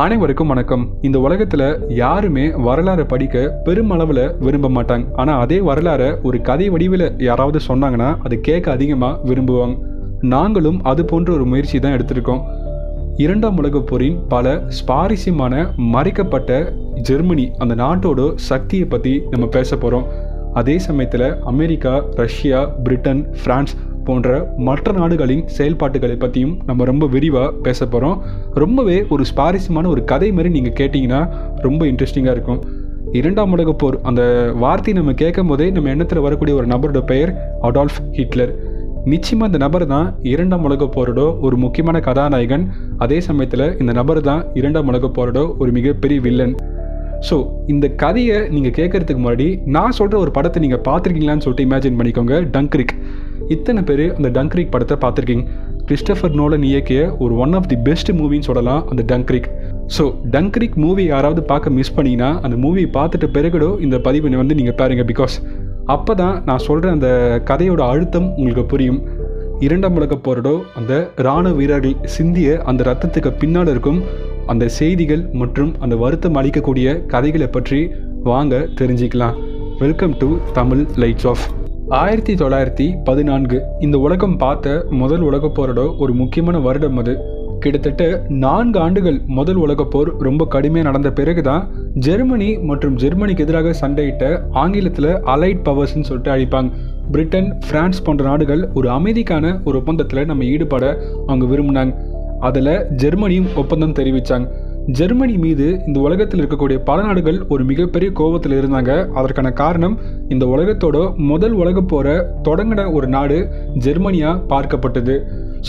அனைவருக்கும் வணக்கம். இந்த உலகத்துல யாருமே வரலாறு படிக்க பெருமளவுல விரும்ப மாட்டாங்க. ஆனா அதே வரலாறை ஒரு கதை வடிவில் யாராவது சொன்னாங்கன்னா அது கேட்க அதிகமா விரும்புவாங்க. நாங்களும் அது போன்ற ஒரு முயற்சி தான் எடுத்திருக்கோம். இரண்டாம் உலகப் போரின் பல சுவாரஸ்யமான மறைக்கப்பட்ட ஜெர்மனி அந்த நாட்டோட சக்தியை பற்றி நம்ம பேச போகிறோம். அதே சமயத்தில் அமெரிக்கா, ரஷ்யா, பிரிட்டன், பிரான்ஸ் போன்ற மற்ற நாடுகளின் செயல்பாட்டுகளை பற்றியும் நம்ம ரொம்ப விரிவாக பேச போகிறோம். ரொம்பவே ஒரு சுவாரஸ்யமான ஒரு கதை மாதிரி நீங்கள் கேட்டிங்கன்னா ரொம்ப இன்ட்ரெஸ்டிங்காக இருக்கும். இரண்டாம் உலகப் போர் அந்த வார்த்தையை நம்ம கேட்கும் போதே நம்ம எண்ணத்தில் வரக்கூடிய ஒரு நபரோட பெயர் அடால்ஃப் ஹிட்லர். நிச்சயமாக இந்த நபர் தான் இரண்டாம் உலகப் போரோட ஒரு முக்கியமான கதாநாயகன். அதே சமயத்தில் இந்த நபர் தான் இரண்டாம் உலகப் போரோட ஒரு மிகப்பெரிய வில்லன். ஸோ இந்த கதையை நீங்கள் கேட்கறதுக்கு முன்னாடி நான் சொல்கிற ஒரு படத்தை நீங்கள் பார்த்துருக்கீங்களான்னு சொல்லிட்டு இமேஜின் பண்ணிக்கோங்க. டங்க்ரிக். இத்தனை பேர் அந்த டங்க்ரிக் படத்தை பார்த்துருக்கீங்க. கிறிஸ்டோபர் நோலன் இயக்கிய ஒரு ஒன் ஆஃப் தி பெஸ்ட் மூவின்னு சொல்லலாம் அந்த டங்க்ரிக். ஸோ டங்க்ரிக் மூவி யாராவது பார்க்க மிஸ் பண்ணிங்கன்னா அந்த மூவியை பார்த்துட்டு பிறகுடோ இந்த பதிவை நீங்கள் பாருங்கள். பிகாஸ் அப்போ தான் நான் சொல்கிற அந்த கதையோட அழுத்தம் உங்களுக்கு புரியும். இரண்டாம் உலகப் போரோட அந்த இராணுவ வீரர்கள் சிந்திய அந்த ரத்தத்துக்கு பின்னால் இருக்கும் அந்த செய்திகள் மற்றும் அந்த வருத்தம் அளிக்கக்கூடிய கதைகளை பற்றி வாங்க தெரிஞ்சிக்கலாம். Welcome to Tamil lights off. 1914 இந்த உலகம் பார்த்த முதல் உலகப் போரோட ஒரு முக்கியமான வருடம் அது. கிட்டத்தட்ட 4 ஆண்டுகள் முதல் உலகப் போர் ரொம்ப கடுமையாக நடந்த பிறகுதான் ஜெர்மனி மற்றும் ஜெர்மனிக்கு எதிராக சண்டையிட்ட ஆங்கிலத்தில் அலைட் பவர்ஸ்ன்னு சொல்லிட்டு அழைப்பாங்க பிரிட்டன், பிரான்ஸ் போன்ற நாடுகள் ஒரு அமைதிக்கான ஒரு ஒப்பந்தத்தில் நம்ம ஈடுபட அவங்க விரும்பினாங்க. அதில் ஜெர்மனியும் ஒப்பந்தம் தெரிவித்தாங்க. ஜெர்மனி மீது இந்த உலகத்தில் இருக்கக்கூடிய பல நாடுகள் ஒரு மிகப்பெரிய கோபத்தில் இருந்தாங்க. அதற்கான காரணம் இந்த உலகத்தோட முதல் உலகப் போரை தொடங்கின ஒரு நாடு ஜெர்மனியாக பார்க்கப்பட்டது.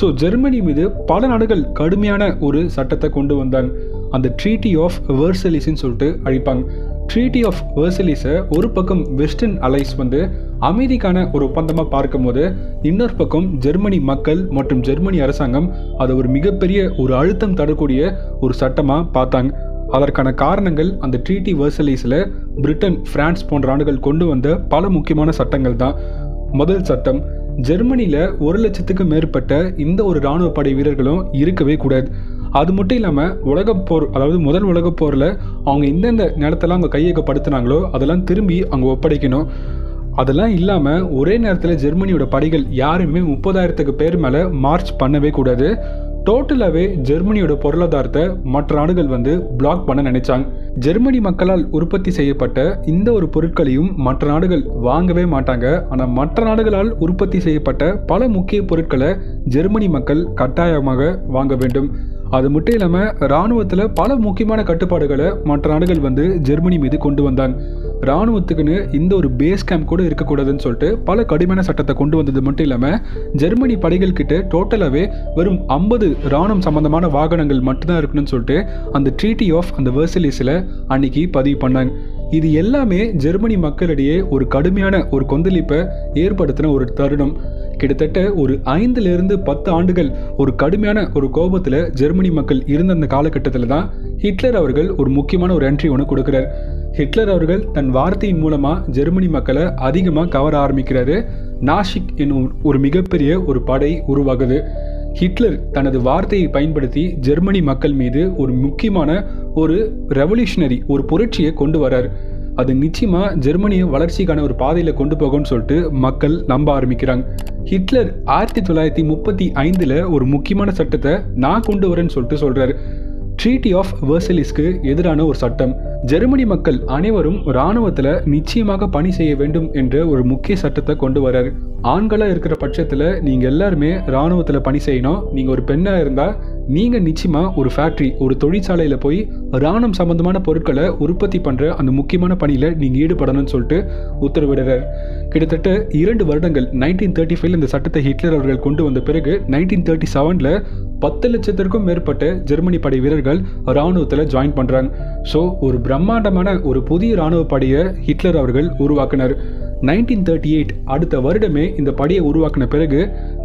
ஸோ ஜெர்மனி மீது பல நாடுகள் கடுமையான ஒரு சட்டத்தை கொண்டு வந்தாங்க. அந்த ட்ரீட்டி ஆஃப் வெர்சலிஸ்ன்னு சொல்லிட்டு அழைப்பாங்க. ட்ரீட்டி ஆஃப் வெர்சலிஸை ஒரு பக்கம் வெஸ்டர்ன் அலைஸ் அமைதிக்கான ஒரு ஒப்பந்தமாக பார்க்கும்போது இன்னொரு பக்கம் ஜெர்மனி மக்கள் மற்றும் ஜெர்மனி அரசாங்கம் அதை ஒரு மிகப்பெரிய ஒரு அழுத்தம் தரக்கூடிய ஒரு சட்டமாக பார்த்தாங்க. அதற்கான காரணங்கள் அந்த ட்ரீட்டி வெர்சலிஸில் பிரிட்டன், பிரான்ஸ் போன்ற நாடுகள் கொண்டு வந்த பல முக்கியமான சட்டங்கள் தான். முதல் சட்டம், ஜெர்மனியில் 1,00,000க்கும் மேற்பட்ட இந்த ஒரு இராணுவ படை வீரர்களும் இருக்கவே கூடாது. அது மட்டும் இல்லாமல் உலகப் போர் அதாவது முதல் உலகப் போரில் அவங்க எந்தெந்த நிலத்தெல்லாம் அவங்க கையகப்படுத்தினாங்களோ அதெல்லாம் திரும்பி அவங்க ஒப்படைக்கணும். அதெல்லாம் இல்லாமல் ஒரே நேரத்தில் ஜெர்மனியோட படைகள் யாருமே 30,000க்கு பேர் மேலே மார்ச் பண்ணவே கூடாது. டோட்டலாகவே ஜெர்மனியோட பொருளாதாரத்தை மற்ற நாடுகள் பிளாக் பண்ண நினைச்சாங்க. ஜெர்மனி மக்களால் உற்பத்தி செய்யப்பட்ட இந்த ஒரு பொருட்களையும் மற்ற நாடுகள் வாங்கவே மாட்டாங்க. ஆனால் மற்ற நாடுகளால் உற்பத்தி செய்யப்பட்ட பல முக்கிய பொருட்களை ஜெர்மனி மக்கள் கட்டாயமாக வாங்க வேண்டும். அது மட்டும் இல்லாமல் இராணுவத்தில் பல முக்கியமான கட்டுப்பாடுகளை மற்ற நாடுகள் ஜெர்மனி மீது கொண்டு வந்தாங்க. இராணுவத்துக்குன்னு இந்த ஒரு பேஸ் கேம்ப் கூட இருக்கக்கூடாதுன்னு சொல்லிட்டு பல கடுமையான சட்டத்தை கொண்டு வந்தது மட்டும் இல்லாமல் ஜெர்மனி படைகள் கிட்ட டோட்டலாகவே வெறும் 50 இராணுவம் சம்பந்தமான வாகனங்கள் மட்டும்தான் இருக்கணும்னு சொல்லிட்டு அந்த ட்ரீட்டி ஆஃப் அந்த வெர்சலிஸில் அன்னைக்கு பதிவு பண்ணாங்க. இது எல்லாமே ஜெர்மனி மக்களிடையே ஒரு கடுமையான ஒரு கொந்தளிப்பை ஏற்படுத்தின ஒரு தருணம். கிட்டத்தட்ட ஒரு 5 to 10 ஆண்டுகள் ஒரு கடுமையான ஒரு கோபத்தில் ஜெர்மனி மக்கள் இருந்த அந்த காலகட்டத்தில் தான் ஹிட்லர் அவர்கள் ஒரு முக்கியமான ஒரு என்ட்ரி ஒன்று கொடுக்குறார். ஹிட்லர் அவர்கள் தன் வார்த்தையின் மூலமாக ஜெர்மனி மக்களை அதிகமாக கவர ஆரம்பிக்கிறாரு. நாசிக் என்னும் ஒரு மிகப்பெரிய ஒரு படை உருவாகுது. ஹிட்லர் தனது வார்த்தையை பயன்படுத்தி ஜெர்மனி மக்கள் மீது ஒரு முக்கியமான ஒரு ரெவல்யூஷனரி ஒரு புரட்சியை கொண்டு வரார். அது நிச்சயமாக ஜெர்மனியை வளர்ச்சிக்கான ஒரு பாதையில் கொண்டு போகும்னு சொல்லிட்டு மக்கள் நம்ப ஆரம்பிக்கிறாங்க. ஹிட்லர் 1935 ஒரு முக்கியமான சட்டத்தை நான் கொண்டு வரேன்னு சொல்கிறார். ட்ரீட்டி ஆஃப் வெர்சலிஸ்க்கு எதிரான ஒரு சட்டம். ஜெர்மனி மக்கள் அனைவரும் இராணுவத்தில் நிச்சயமாக பணி செய்ய வேண்டும் என்ற ஒரு முக்கிய சட்டத்தை கொண்டு வரார். ஆண்களாக இருக்கிற பட்சத்தில் நீங்கள் எல்லாருமே இராணுவத்தில் பணி செய்யணும். நீங்கள் ஒரு பெண்ணாக இருந்தால் நீங்கள் நிச்சயமாக ஒரு ஃபேக்ட்ரி ஒரு தொழிற்சாலையில் போய் இராணுவம் சம்பந்தமான பொருட்களை உற்பத்தி பண்ணுற அந்த முக்கியமான பணியில் நீங்கள் ஈடுபடணும்னு சொல்லிட்டு உத்தரவிடுறார். கிட்டத்தட்ட 2 வருடங்கள் 1935 இந்த சட்டத்தை ஹிட்லர் அவர்கள் கொண்டு வந்த பிறகு 1937 10,00,000க்கும் மேற்பட்ட ஜெர்மனி படை வீரர்கள் இராணுவத்தில் ஜாயின் பண்ணுறாங்க. ஸோ ஒரு பிரம்மாண்டமான ஒரு புதிய இராணுவ படையை ஹிட்லர் அவர்கள் உருவாக்கினார். 1938 அடுத்த வருடமே இந்த படையை உருவாக்கின பிறகு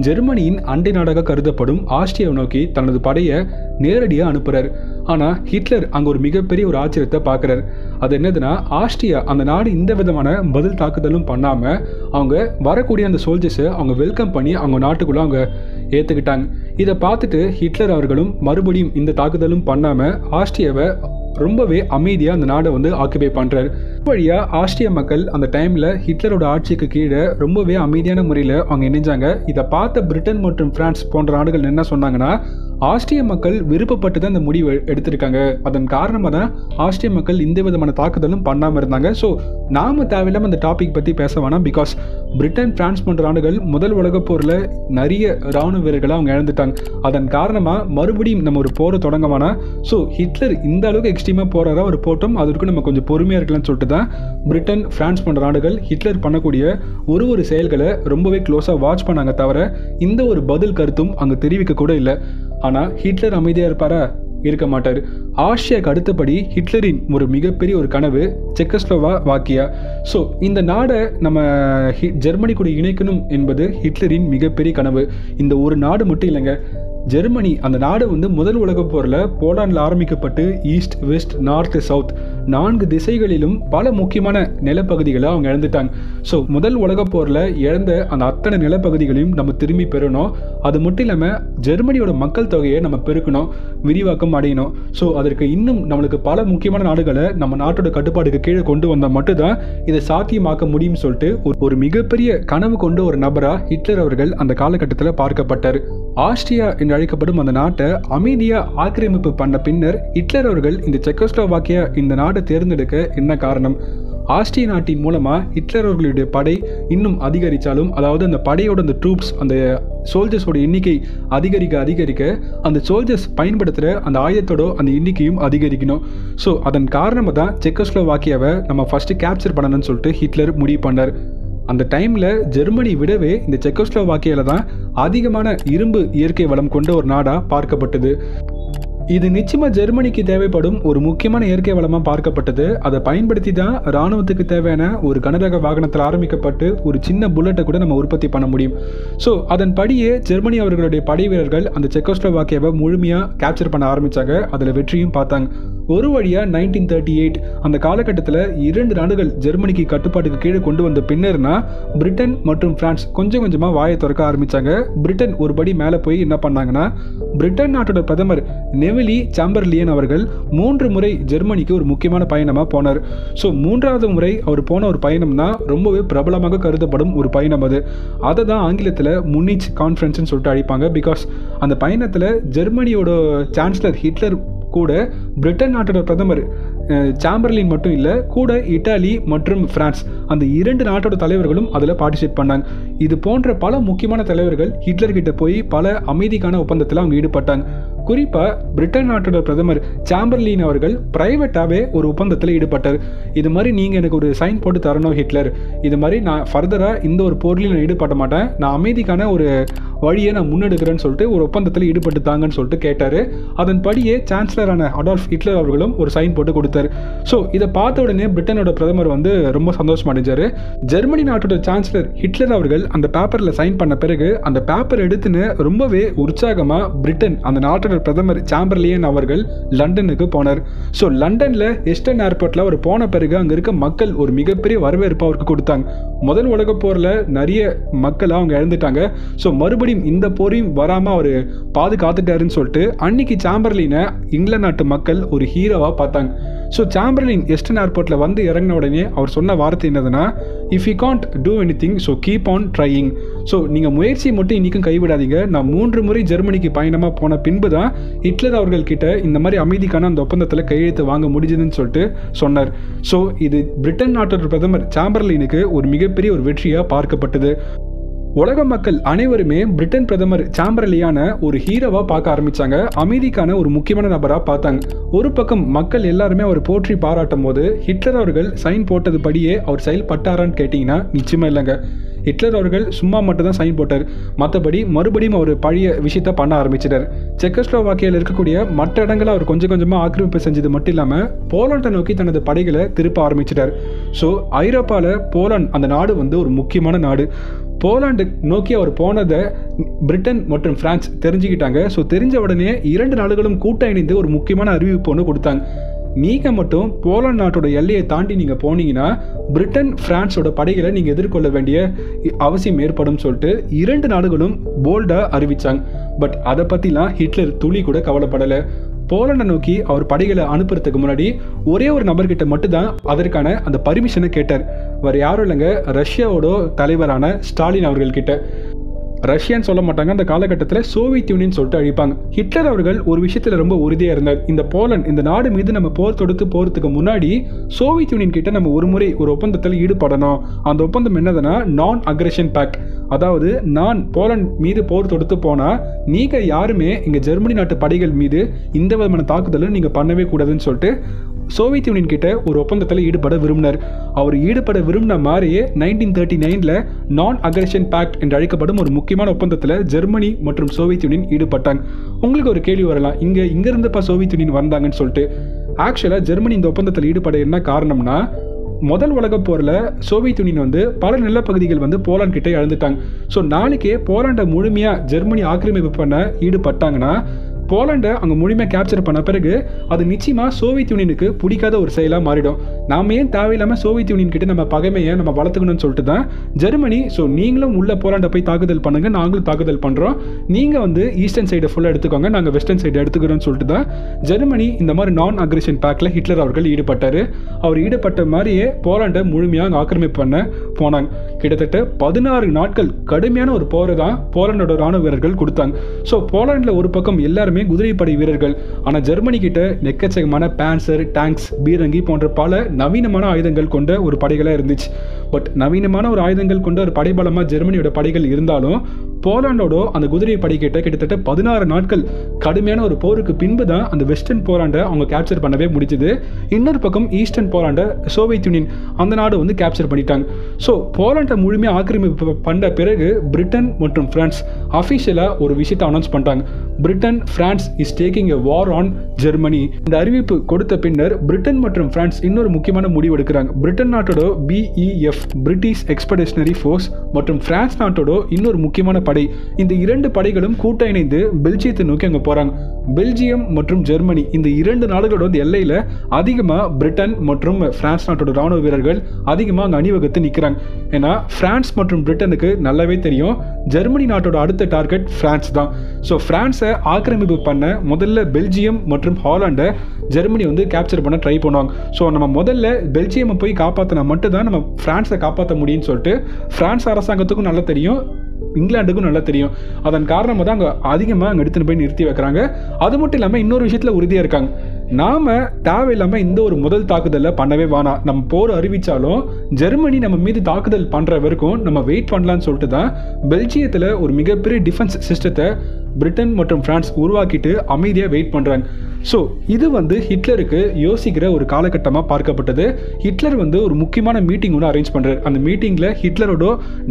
ஜெர்மனியின் அண்டை நாடாக கருதப்படும் ஆஸ்திரியாவை நோக்கி தனது படையை நேரடியாக அனுப்புகிறார். ஆனால் ஹிட்லர் அங்கே ஒரு மிகப்பெரிய ஒரு ஆச்சரியத்தை பார்க்குறார். அது என்னதுன்னா, ஆஸ்திரியா அந்த நாடு இந்த விதமான பதில் தாக்குதலும் பண்ணாமல் அவங்க வரக்கூடிய அந்த சோல்ஜர்ஸை அவங்க வெல்கம் பண்ணி அவங்க நாட்டுக்குள்ளே அவங்க ஏற்றுக்கிட்டாங்க. இதை பார்த்துட்டு ஹிட்லர் அவர்களும் மறுபடியும் இந்த தாக்குதலும் பண்ணாமல் ஆஸ்ட்ரியாவை ரொம்பவே அமைதியாக அந்த நாடை வந்து ஆக்குபை பண்ணுறாரு. வழியாக ஆஸ்ட்ரிய மக்கள் அந்த டைமில் ஹிட்லரோட ஆட்சிக்கு கீழே ரொம்பவே அமைதியான முறையில் அவங்க இணைஞ்சாங்க. இதை பார்த்த பிரிட்டன் மற்றும் பிரான்ஸ் போன்ற நாடுகள் என்ன சொன்னாங்கன்னா, ஆஸ்ட்ரிய மக்கள் விருப்பப்பட்டு தான் இந்த முடிவு எடுத்திருக்காங்க, அதன் காரணமாக தான் ஆஸ்ட்ரிய மக்கள் எந்த விதமான தாக்குதலும் பண்ணாமல் இருந்தாங்க. ஸோ நாம தேவையில்லாமல் அந்த டாபிக் பற்றி பேச வேணாம். பிகாஸ் பிரிட்டன் பிரான்ஸ் போன்ற நாடுகள் முதல் உலகப் போரில் நிறைய இராணுவ வீரர்களை அவங்க இழந்துட்டாங்க. அதன் காரணமாக மறுபடியும் நம்ம ஒரு போரை தொடங்க வேணாம். ஸோ ஹிட்லர் இந்த அளவுக்கு எக்ஸ்ட்ரீமாக போகிறாரா ஒரு போட்டும், அதற்கு நம்ம கொஞ்சம் பொறுமையாக இருக்கலாம்னு சொல்லிட்டு தான் பிரிட்டன் பிரான்ஸ் போன்ற நாடுகள் ஹிட்லர் பண்ணக்கூடிய ஒரு செயல்களை ரொம்பவே க்ளோஸாக வாட்ச் பண்ணாங்க. தவிர இந்த ஒரு பதில் கருத்தும் அங்கே தெரிவிக்க கூட இல்லை. ஆனால் ஹிட்லர் அமைதியாக இருப்பாரா? இருக்க மாட்டார். ஆஸ்ட்ரியாவுக்கு அடுத்தபடி ஹிட்லரின் ஒரு மிகப்பெரிய ஒரு கனவு செக்கோஸ்லோவாக்கியா. ஸோ இந்த நாடை நம்ம ஜெர்மனி கூட இணைக்கணும் என்பது ஹிட்லரின் மிகப்பெரிய கனவு. இந்த ஒரு நாடு மட்டும் இல்லைங்க, ஜெர்மனி அந்த நாடு வந்து முதல் உலகப் போரில் போலாண்டில் ஆரம்பிக்கப்பட்டு ஈஸ்ட் வெஸ்ட் நார்த் சவுத் 4 திசைகளிலும் பல முக்கியமான நிலப்பகுதிகளை அவங்க இழந்துட்டாங்க. ஸோ முதல் உலகப் போரில் இழந்த அந்த அத்தனை நிலப்பகுதிகளையும் நம்ம திரும்பி பெறணும். அது மட்டும் இல்லாமல் ஜெர்மனியோட மக்கள் தொகையை நம்ம பெருக்கணும், விரிவாக்கம் அடையணும். ஸோ அதற்கு இன்னும் நம்மளுக்கு பல முக்கியமான நாடுகளை நம்ம நாட்டோட கட்டுப்பாடுக்கு கீழே கொண்டு வந்தால் மட்டும்தான் இதை சாத்தியமாக்க முடியும்னு சொல்லிட்டு ஒரு மிகப்பெரிய கனவு கொண்ட ஒரு நபராக ஹிட்லர் அவர்கள் அந்த காலகட்டத்தில் பார்க்கப்பட்டார். ஆஸ்ட்ரியா என்று அழைக்கப்படும் அந்த நாட்டை அமைதியாக ஆக்கிரமிப்பு பண்ண பின்னர் ஹிட்லர் அவர்கள் இந்த செக்கோஸ்லோவாக்கியா இந்த நாட்டை தேர்ந்தெடுக்க என்ன காரணம்? ஆஸ்ட்ரிய நாட்டின் மூலமாக ஹிட்லர் அவர்களுடைய படை இன்னும் அதிகரித்தாலும், அதாவது அந்த படையோட அந்த ட்ரூப்ஸ் அந்த சோல்ஜர்ஸோட எண்ணிக்கை அதிகரிக்க அந்த சோல்ஜர்ஸ் பயன்படுத்துகிற அந்த ஆயுதத்தோட அந்த எண்ணிக்கையும் அதிகரிக்கணும். ஸோ அதன் காரணமாக தான் செக்கோஸ்லோவாக்கியாவை நம்ம ஃபஸ்ட்டு கேப்சர் பண்ணணும்னு சொல்லிட்டு ஹிட்லர் முடிவு பண்ணார். அந்த டைமில் ஜெர்மனி விடவே இந்த செக்கோஸ்லோவாக்கியாவில் தான் அதிகமான இரும்பு இயற்கை வளம் கொண்ட ஒரு நாடாக பார்க்கப்பட்டது. இது நிச்சயமாக ஜெர்மனிக்கு தேவைப்படும் ஒரு முக்கியமான இயற்கை வளமாக பார்க்கப்பட்டது. அதை பயன்படுத்தி தான் இராணுவத்துக்கு தேவையான ஒரு கனரக வாகனத்தில் ஆரம்பிக்கப்பட்டு ஒரு சின்ன புல்லட்டை கூட நம்ம உற்பத்தி பண்ண முடியும். ஸோ அதன்படியே ஜெர்மனி அவர்களுடைய படை வீரர்கள் அந்த செக்கோஸ்லோவாக்கியாவை முழுமையாக கேப்சர் பண்ண ஆரம்பித்தாங்க. அதில் வெற்றியும் பார்த்தாங்க. ஒரு வழியாக 1938 அந்த காலகட்டத்தில் 2 நாடுகள் ஜெர்மனிக்கு கட்டுப்பாட்டுக்கு கீழே கொண்டு வந்த பின்னர்னா பிரிட்டன் மற்றும் பிரான்ஸ் கொஞ்சம் கொஞ்சமாக வாயை திறக்க ஆரம்பித்தாங்க. பிரிட்டன் ஒரு படி மேலே போய் என்ன பண்ணாங்கன்னா, பிரிட்டன் நாட்டோட பிரதமர் நெவிலி சாம்பர்லியன் அவர்கள் 3 முறை ஜெர்மனிக்கு ஒரு முக்கியமான பயணமாக போனார். ஸோ 3வது முறை அவர் போன ஒரு பயணம்னா ரொம்பவே பிரபலமாக கருதப்படும் ஒரு பயணம் அது. அதை தான் ஆங்கிலத்தில் முனிச் கான்ஃபரன்ஸ்னு சொல்லிட்டு அழைப்பாங்க. பிகாஸ் அந்த பயணத்தில் ஜெர்மனியோட சான்சலர் ஹிட்லர் கூட பிரிட்டன் நாட்டோட பிரதமர் சாம்பர்லின் மட்டும் இல்லை, கூட இட்டாலி மற்றும் பிரான்ஸ் அந்த 2 நாட்டோட தலைவர்களும் அதில் பார்ட்டிசிபேட் பண்ணாங்க. இது போன்ற பல முக்கியமான தலைவர்கள் ஹிட்லர் கிட்ட போய் பல அமைதிக்கான ஒப்பந்தத்தில் அவங்க ஈடுபட்டாங்க. குறிப்பாக பிரிட்டன் நாட்டோட பிரதமர் சாம்பர்லின் அவர்கள் பிரைவேட்டாகவே ஒரு ஒப்பந்தத்தில் ஈடுபட்டார். இது மாதிரி நீங்கள் எனக்கு ஒரு சைன் போட்டு தரணும் ஹிட்லர், இது மாதிரி நான் ஃபர்தராக இந்த ஒரு போரில் நான் ஈடுபட மாட்டேன், நான் அமைதிக்கான ஒரு வழியை நான் முன்னெடுக்கிறேன்னு சொல்லிட்டு ஒரு ஒப்பந்தத்தில் ஈடுபட்டு தாங்கன்னு சொல்லிட்டு கேட்டார். அதன்படியே சான்சலரான அடால்ஃப் ஹிட்லர் அவர்களும் ஒரு சைன் போட்டு கொடுத்தாரு. ஸோ இதை பார்த்த உடனே பிரிட்டனோட பிரதமர் வந்து ரொம்ப சந்தோஷம் அடைஞ்சார். ஜெர்மனி நாட்டோட சான்சலர் ஹிட்லர் அவர்கள் அந்த பேப்பரில் சைன் பண்ண பிறகு அந்த பேப்பர் எடுத்துன்னு ரொம்பவே உற்சாகமாக பிரிட்டன் அந்த நாட்டோட பிரதமர் சாம்பர்லியன் அவர்கள் லண்டனுக்கு போனார். ஸோ லண்டனில் எஸ்டன் ஏர்போர்ட்டில் அவர் போன பிறகு அங்கே இருக்க மக்கள் ஒரு மிகப்பெரிய வரவேற்பு அவருக்கு கொடுத்தாங்க. முதல் உலகப் போரில் நிறைய மக்கள் அவங்க இழந்துட்டாங்க. ஸோ மறுபடியும் இந்த போரையும் வராமல் அவர் பாதுகாத்துட்டாருன்னு சொல்லிட்டு அன்னைக்கு சாம்பர்லினை இங்கிலாந்து நாட்டு மக்கள் ஒரு ஹீரோவாக பார்த்தாங்க. ஸோ சாம்பர்லின் எஸ்டன் ஏர்போர்ட்டில் வந்து இறங்கின உடனே அவர் சொன்ன வார்த்தை என்னதுன்னா, if you can't two anything so keep on trying. So நீங்கள் முயற்சியை மட்டும் இன்றைக்கும் கைவிடாதீங்க. நான் 3 முறை ஜெர்மனிக்கு பயணமாக போன பின்பு தான் ஹிட்லர் அவர்கள்கிட்ட இந்த மாதிரி அமைதிக்கான அந்த ஒப்பந்தத்தில் கையெழுத்து வாங்க முடிஞ்சதுன்னு சொல்லிட்டு சொன்னார். ஸோ இது பிரிட்டன் நாட்டோட பிரதமர் சாம்பர்லினுக்கு ஒரு மிகப்பெரிய ஒரு வெற்றியாக பார்க்கப்பட்டது. உலக மக்கள் அனைவருமே பிரிட்டன் பிரதமர் சாம்பர்லியான ஒரு ஹீரோவாக பார்க்க ஆரம்பித்தாங்க. அமைதிக்கான ஒரு முக்கியமான நபராக பார்த்தாங்க. ஒரு பக்கம் மக்கள் எல்லாருமே அவர் போற்றி பாராட்டும் போது ஹிட்லர் அவர்கள் சைன் போட்டது படியே அவர் செயல்பட்டாரான்னு கேட்டிங்கன்னா நிச்சயமாக இல்லைங்க. ஹிட்லர் அவர்கள் சும்மா மட்டும் தான் சைன் போட்டார், மற்றபடி மறுபடியும் அவர் பழைய விஷயத்தை பண்ண ஆரம்பிச்சிட்டார். செக்கோஸ்லோவாக்கியாவில் இருக்கக்கூடிய மற்ற இடங்களை அவர் கொஞ்சம் கொஞ்சமாக ஆக்கிரமிப்பு செஞ்சது மட்டும் இல்லாமல் போலாண்டை நோக்கி தனது படைகளை திருப்ப ஆரம்பிச்சிட்டார். ஸோ ஐரோப்பாவில் போலாந்து அந்த நாடு வந்து ஒரு முக்கியமான நாடு. போலாண்டு நோக்கி அவர் போனதை பிரிட்டன் மற்றும் பிரான்ஸ் தெரிஞ்சுக்கிட்டாங்க. ஸோ தெரிஞ்ச உடனே 2 நாடுகளும் கூட்ட இணைந்து ஒரு முக்கியமான அறிவிப்பு ஒன்று கொடுத்தாங்க. நீங்கள் மட்டும் போலந்து நாட்டோட எல்லையை தாண்டி நீங்கள் போனீங்கன்னா பிரிட்டன் பிரான்ஸோட படைகளை நீங்கள் எதிர்கொள்ள வேண்டிய அவசியம் ஏற்படும் சொல்லிட்டு 2 நாடுகளும் போல்டாக அறிவித்தாங்க. பட் அதை பற்றிலாம் ஹிட்லர் துளி கூட கவலைப்படலை. போலண்டை நோக்கி அவர் படைகளை அனுப்புறதுக்கு முன்னாடி ஒரே ஒரு நபர்கிட்ட மட்டும்தான் அதற்கான அந்த பர்மிஷனை கேட்டார். வேறு யாரும் இல்லைங்க, ரஷ்யாவோட தலைவரான ஸ்டாலின் அவர்கள்கிட்ட. ரஷ்யான்னு சொல்ல மாட்டாங்க, அந்த காலகட்டத்தில் சோவியத் யூனியன் சொல்லிட்டு அழிப்பாங்க. ஹிட்லர் அவர்கள் ஒரு விஷயத்தில் ரொம்ப உறுதியாக இருந்தார். இந்த போலந்து இந்த நாடு மீது நம்ம போர் தொடுத்து போகிறதுக்கு முன்னாடி சோவியத் யூனியன் கிட்ட நம்ம ஒரு முறை ஒரு ஒப்பந்தத்தில் ஈடுபடணும். அந்த ஒப்பந்தம் என்னதுன்னா நான் அக்ரெஷன் பேக்ட். அதாவது நான் போலந்து மீது போர் தொடுத்து போனால் நீங்கள் யாருமே இங்கே ஜெர்மனி நாட்டு படைகள் மீது இந்த விதமான தாக்குதலும் நீங்கள் பண்ணவே கூடாதுன்னு சொல்லிட்டு சோவியத் யூனியன் கிட்ட ஒரு ஒப்பந்தத்தில் ஈடுபட விரும்பினார். அவர் ஈடுபட விரும்பின மாதிரியே 1939 நான் அக்ரெஷன் பேக்ட் என்று அழைக்கப்படும் ஒரு முக்கியமான ஒப்பந்தத்தில் ஜெர்மனி மற்றும் சோவியத் யூனியன் ஈடுபட்டாங்க. உங்களுக்கு ஒரு கேள்வி வரலாம், இங்கிருந்துப்பா சோவியத் யூனியன் வந்தாங்கன்னு சொல்லிட்டு. ஆக்சுவலாக ஜெர்மனி இந்த ஒப்பந்தத்தில் ஈடுபட என்ன காரணம்னா, முதல் உலக போரில் சோவியத் யூனியன் பல நிலப்பகுதிகள் போலாந்து கிட்டே இழந்துட்டாங்க. ஸோ நாளைக்கே போலாண்டை முழுமையாக ஜெர்மனி ஆக்கிரமிப்பு பண்ண ஈடுபட்டாங்கன்னா போலண்டை அங்கே முழுமையாக கேப்சர் பண்ண பிறகு அது நிச்சயமாக சோவியத் யூனியனுக்கு பிடிக்காத ஒரு செயலாக மாறிடும். நாம ஏன் தேவையில்லாமல் சோவியத் யூனியன் கிட்ட நம்ம பகைமையை நம்ம வளர்த்துக்கணும்னு சொல்லிட்டு தான் ஜெர்மனி நீங்களும் உள்ள போலாண்டை போய் தாக்குதல் பண்ணுங்க, நாங்களும் தாக்குதல் பண்ணுறோம், நீங்கள் ஈஸ்டர்ன் சைடை ஃபுல்லாக எடுத்துக்கோங்க, நாங்கள் வெஸ்டர்ன் சைடு எடுத்துக்கிறோம்னு சொல்லிட்டு தான் ஜெர்மனி இந்த மாதிரி நான் அக்ரெஷன் பேக்டில் ஹிட்லர் அவர்கள் ஈடுபட்டார். அவர் ஈடுபட்ட மாதிரியே போலாண்டை முழுமையாக ஆக்கிரமிப்பு பண்ண போனாங்க. கிட்டத்தட்ட 16 நாட்கள் கடுமையான ஒரு போரை தான் போலண்டோட ராணுவ வீரர்கள் கொடுத்தாங்க. ஸோ போலாண்டில் ஒரு பக்கம் எல்லாருமே குதிரைப்படை வீரர்கள், ஆனால் ஜெர்மனி கிட்ட எக்கச்சக்கமான பேன்சர், டேங்க்ஸ், பீரங்கி போன்ற பல நவீனமான ஆயுதங்கள் கொண்ட ஒரு படைகளாக இருந்துச்சு. பட் நவீனமான ஒரு ஆயுதங்கள் கொண்ட ஒரு படைபலமாக ஜெர்மனியோட படைகள் இருந்தாலும் போலாண்டோட அந்த குதிரை படை கிட்டத்தட்ட 16 நாட்கள் கடுமையான ஒரு போருக்கு பின்பு தான் அந்த வெஸ்டர்ன் போலாண்டை அவங்க கேப்சர் பண்ணவே முடிஞ்சது. இன்னொரு பக்கம் ஈஸ்டர்ன் போலாண்டை சோவியத் யூனியன் அந்த நாடு கேப்சர் பண்ணிட்டாங்க. ஸோ போலாண்டை முழுமையாக ஆக்கிரமிப்பு பண்ண பிறகு பிரிட்டன் மற்றும் பிரான்ஸ் அஃபிஷியலாக ஒரு விஷயத்தை அனௌன்ஸ் பண்ணிட்டாங்க. Britain France is taking a war on Germany. இந்த அறிவிப்பு கொடுத்த பின்னர் பிரிட்டன் மற்றும் பிரான்ஸ் இன்னொரு முக்கியமான முடிவு எடுக்கிறாங்க. பிரிட்டன் நாட்டோட BEF பிரிட்டிஷ் எக்ஸ்பெடிஷனரி ஃபோர்ஸ் மற்றும் பிரான்ஸ் நாட்டோட இன்னொரு முக்கியமான படை, இந்த 2 படைகளும் கூட்ட இணைந்து பெல்ஜியத்தை நோக்கி அங்கே போகிறாங்க. பெல்ஜியம் மற்றும் ஜெர்மனி இந்த 2 நாடுகளோட எல்லையில் அதிகமாக பிரிட்டன் மற்றும் பிரான்ஸ் நாட்டோட ராணுவ வீரர்கள் அதிகமாக அங்கே அணிவகுத்து நிற்கிறாங்க. ஏன்னா பிரான்ஸ் மற்றும் பிரிட்டனுக்கு நல்லாவே தெரியும் ஜெர்மனி நாட்டோட அடுத்த டார்கெட் பிரான்ஸ் தான். ஸோ பிரான்ஸை ஆக்கிரமிப்பு பண்ண முதல்ல பெல்ஜியம் மற்றும் ஹாலாண்டை ஜெர்மனி கேப்சர் பண்ண ட்ரை பண்ணுவாங்க. ஸோ நம்ம முதல்ல பெல்ஜியமை போய் காப்பாற்றினா மட்டும்தான் நம்ம பிரான்ஸை காப்பாற்ற முடியும்னு சொல்லிட்டு பிரான்ஸ் அரசாங்கத்துக்கும் நல்லா தெரியும், இங்கிலாந்துக்கும் நல்லா தெரியும். அதன் காரணமாக தான் அங்கே அதிகமாக அங்கே எடுத்துன்னு போய் நிறுத்தி வைக்கிறாங்க. அது மட்டும் இல்லாமல் இன்னொரு விஷயத்தில் உறுதியாக இருக்காங்க, நாம் தேவையில்லாமல் இந்த ஒரு முதல் தாக்குதலில் பண்ணவே வேணாம், நம்ம போர் அறிவித்தாலும் ஜெர்மனி நம்ம மீது தாக்குதல் பண்ணுற வரைக்கும் நம்ம வெயிட் பண்ணலான்னு சொல்லிட்டு தான் பெல்ஜியத்தில் ஒரு மிகப்பெரிய டிஃபென்ஸ் சிஸ்டத்தை பிரிட்டன் மற்றும் பிரான்ஸ் உருவாக்கிட்டு அமைதியாக வெயிட் பண்ணுறாங்க. ஸோ இது ஹிட்லருக்கு யோசிக்கிற ஒரு காலகட்டமாக பார்க்கப்பட்டது. ஹிட்லர் ஒரு முக்கியமான மீட்டிங் அரேஞ்ச் பண்ணுறாரு. அந்த மீட்டிங்கில் ஹிட்லரோட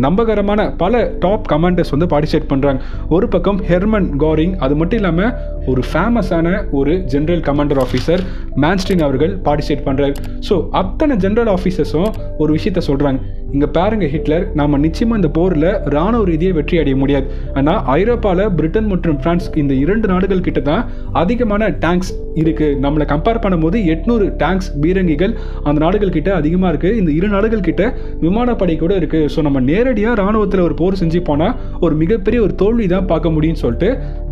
நம்பகரமான பல டாப் கமாண்டர்ஸ் பார்ட்டிசிபேட் பண்ணுறாங்க. ஒரு பக்கம் ஹெர்மன் கோரிங், அது மட்டும் இல்லாமல் ஒரு ஃபேமஸான ஒரு ஜென்ரல் கமாண்டர் ஆஃபீஸர் மான்ஸ்டீன் அவர்கள் பார்ட்டிசிபேட் பண்ணுறாரு. ஸோ அத்தனை ஜென்ரல் ஆஃபீஸர்ஸும் ஒரு விஷயத்த சொல்கிறாங்க, இங்கே பாருங்க ஹிட்லர், நாம் நிச்சயமாக இந்த போரில் இராணுவ ரீதியாக வெற்றி அடைய முடியாது. ஆனால் ஐரோப்பாவில் பிரிட்டன் மற்றும் பிரான்ஸ் இந்த 2 நாடுகள் கிட்ட தான் அதிகமான டேங்க்ஸ் இருக்குது. நம்மளை கம்பேர் பண்ணும்போது 800 டேங்க்ஸ், பீரங்கிகள் அந்த நாடுகள் கிட்ட அதிகமாக இருக்குது. இந்த 2 நாடுகள் கிட்ட விமானப்படை கூட இருக்குது. ஸோ நம்ம நேரடியாக இராணுவத்தில் ஒரு போர் செஞ்சு போனால் ஒரு மிகப்பெரிய ஒரு தோல்வி தான் பார்க்க முடியும்னு சொல்லிட்டு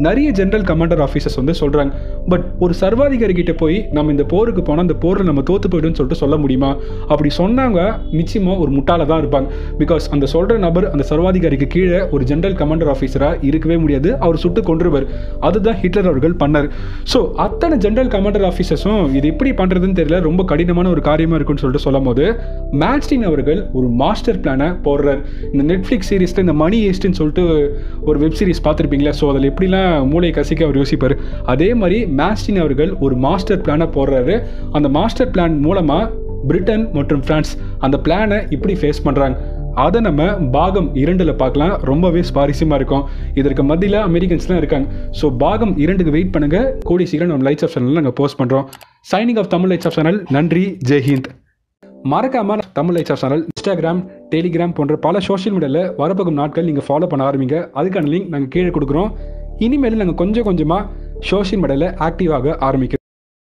நிறைய ஜென்ரல் கமாண்டர் ஆஃபீஸர்ஸ் சொல்கிறாங்க. பட் ஒரு சர்வாதிகாரி கிட்ட போய் நம்ம இந்த போருக்கு போனால் அந்த போரில் நம்ம தோத்து போய்டுன்னு சொல்லிட்டு சொல்ல முடியுமா? அப்படி சொன்னாங்க நிச்சயமாக ஒரு முட்டாள தான் இருப்பாங்க. பிகாஸ் அந்த சொல்கிற நபர் அந்த சர்வாதிகாரிக்கு கீழே ஒரு ஜென்ரல் கமாண்டர் ஆஃபீஸராக இருக்கவே முடியாது, அவர் சுட்டு கொன்றுவர். அதுதான் ஹிட்லர் அவர்கள் பண்ணார். ஸோ அத்தனை ஜென்ரல் கமாண்டர் ஆஃபீஸர்ஸும் இது எப்படி பண்ணுறதுன்னு தெரியல, ரொம்ப கடினமான ஒரு காரியமாக இருக்குன்னு சொல்லிட்டு சொல்லும் போது மான்ஸ்டீன் அவர்கள் ஒரு மாஸ்டர் பிளானை போடுறார். இந்த நெட்ஃப்ளிக்ஸ் சீரிஸில் இந்த மணி ஹேஸ்ட்னு சொல்லிட்டு ஒரு வெப் சீரிஸ் பார்த்துருப்பீங்களா? ஸோ அதில் எப்படிலாம் மூளை கசிக்க அவர் யோசிப்பார். அதே மாதிரி மான்ஸ்டீன் அவர்கள் ஒரு மாஸ்டர் பிளானை போடுறாரு. அந்த மாஸ்டர் பிளான் மூலமாக பிரிட்டன் மற்றும் பிரான்ஸ் அந்த பிளானை இப்படி ஃபேஸ் பண்ணுறாங்க. அதை நம்ம பாகம் 2ல் பார்க்கலாம். ரொம்பவே சுவாரஸ்யமாக இருக்கும். இதற்கு மத்தியில் அமெரிக்கன்ஸ்லாம் இருக்காங்க. ஸோ பாகம் 2க்கு வெயிட் பண்ணுங்கள். கூடிய சீக்கிரம் நம்ம லைட்ஸ் ஆஃப் சேனலில் நாங்கள் போஸ்ட் பண்ணுறோம். Signing off Tamil lights off channel. நன்றி, ஜெய்ஹிந்த். மறக்காமல் Tamil lights off channel Instagram, Telegram போன்ற பல சோஷியல் மீடியாவில் வரப்போகும் நாட்கள் நீங்கள் ஃபாலோ பண்ண ஆரம்பிங்க. அதுக்கான லிங்க் நாங்கள் கீழே கொடுக்குறோம். இனிமேல் நாங்கள் கொஞ்சம் கொஞ்சமாக சோஷியல் மீடியாவில் ஆக்டிவாக ஆரம்பிக்கிறோம்.